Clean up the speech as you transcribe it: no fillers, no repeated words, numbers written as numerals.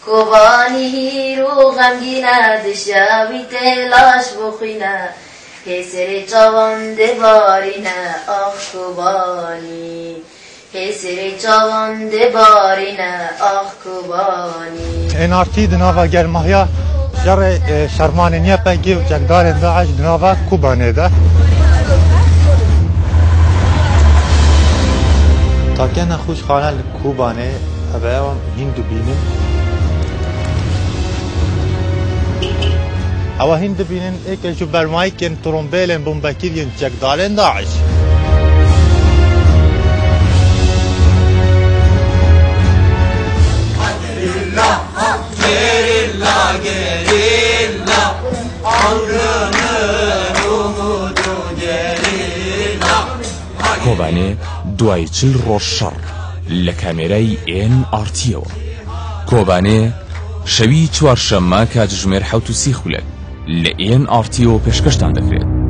کوبانی هیرو غمگینه دشیاوی تلاش بخوینه هسر جوان دبارینه آخ کوبانی هسر جوان دبارینه آخ کوبانی انارتی دناوا گرماهیا جر شرمانیه پگی و جگدار داعش دناوا کوبانه ده تا که نخوش خانه کوبانه اوه هندو بینن اوه هندو بینن ایک جو برمایی کن ترومبیلن بومبکیر ین جگدار داعش کوبانه دوای 40 ڕۆژ شەڕ لە کامێرای NRTەوە. کۆبانێ شەوی چوارشەممە کاتژمێر 7:30 لە NRTەوە پێشکەشتان دەکرێت.